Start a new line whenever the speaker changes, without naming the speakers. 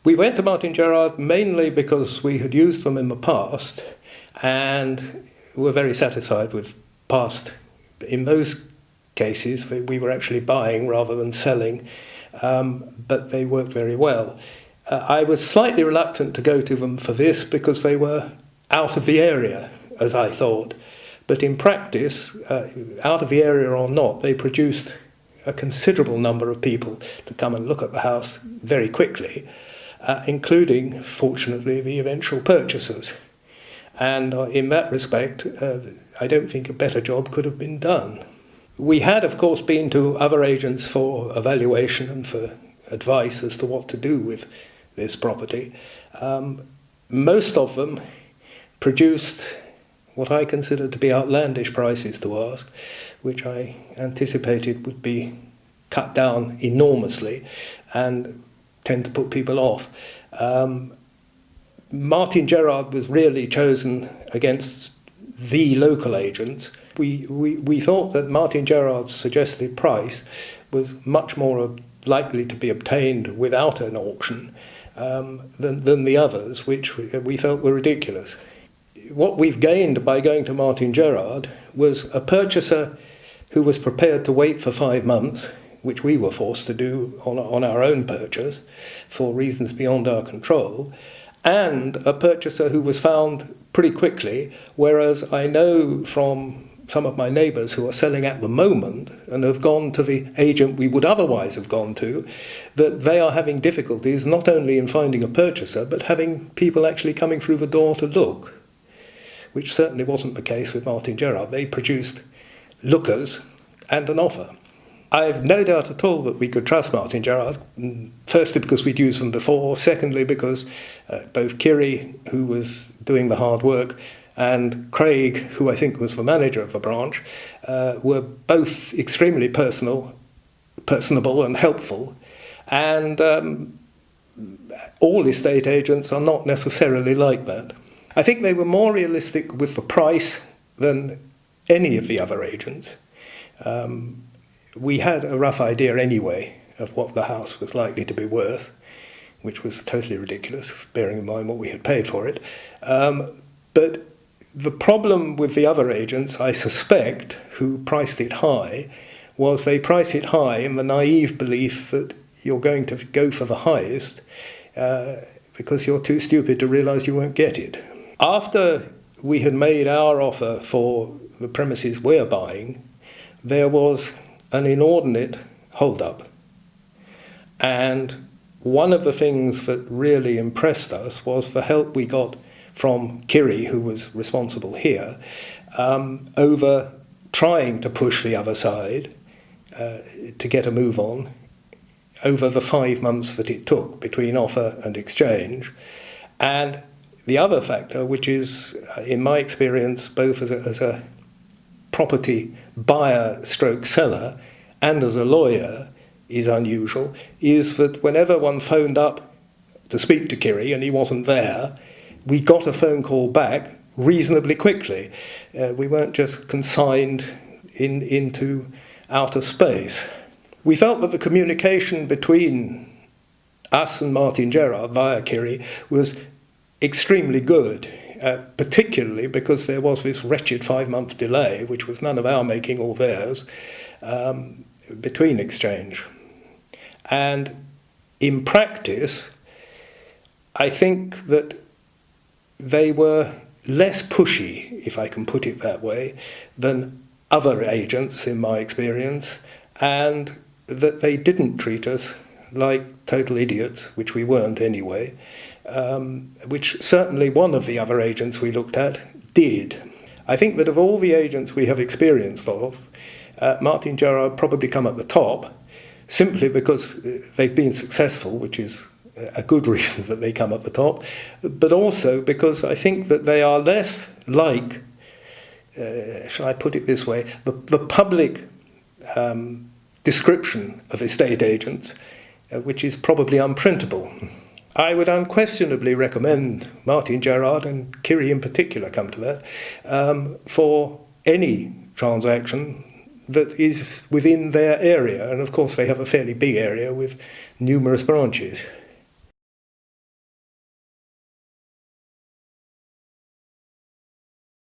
We went to Martin Gerrard mainly because we had used them in the past and were very satisfied with past. In those cases, we were actually buying rather than selling, but they worked very well. I was slightly reluctant to go to them for this because they were out of the area, as I thought. But in practice, out of the area or not, they produced a considerable number of people to come and look at the house very quickly, including, fortunately, the eventual purchasers. And in that respect, I don't think a better job could have been done. We had, of course, been to other agents for evaluation and for advice as to what to do with this property. Most of them produced what I considered to be outlandish prices to ask, which I anticipated would be cut down enormously and tend to put people off. Martin Gerrard was really chosen against the local agents. We thought that Martin Gerrard's suggested price was much more likely to be obtained without an auction than the others, which we felt were ridiculous. What we've gained by going to Martin Gerrard was a purchaser who was prepared to wait for 5 months, which we were forced to do on our own purchase for reasons beyond our control, and a purchaser who was found pretty quickly, whereas I know from some of my neighbours who are selling at the moment and have gone to the agent we would otherwise have gone to, that they are having difficulties not only in finding a purchaser, but having people actually coming through the door to look, which certainly wasn't the case with Martin Gerrard. They produced lookers and an offer. I've no doubt at all that we could trust Martin Gerrard, firstly because we'd used them before, secondly because both Kiri, who was doing the hard work, and Craig, who I think was the manager of the branch, were both extremely personable and helpful. And all estate agents are not necessarily like that. I think they were more realistic with the price than any of the other agents. We had a rough idea anyway of what the house was likely to be worth, which was totally ridiculous, bearing in mind what we had paid for it. But the problem with the other agents, I suspect, who priced it high, was they price it high in the naive belief that you're going to go for the highest because you're too stupid to realise you won't get it. After we had made our offer for the premises we're buying, there was an inordinate hold-up. And one of the things that really impressed us was the help we got from Kiri, who was responsible here, over trying to push the other side to get a move on over the 5 months that it took between offer and exchange. And the other factor, which is, in my experience, both as a property buyer stroke seller and as a lawyer, is unusual, is that whenever one phoned up to speak to Kiri and he wasn't there, we got a phone call back reasonably quickly. We weren't just consigned into outer space. We felt that the communication between us and Martin Gerrard via Kiri was extremely good, particularly because there was this wretched 5-month delay, which was none of our making or theirs, between exchange. And in practice, I think that they were less pushy, if I can put it that way, than other agents in my experience, and that they didn't treat us like total idiots, which we weren't anyway, which certainly one of the other agents we looked at did. I think that of all the agents we have experienced of, Martin Gerrard probably come at the top, simply because they've been successful, which is a good reason that they come at the top, but also because I think that they are less like, shall I put it this way, the public description of estate agents, which is probably unprintable. I would unquestionably recommend Martin Gerrard, and Kiri in particular come to that, for any transaction that is within their area. And of course they have a fairly big area with numerous branches.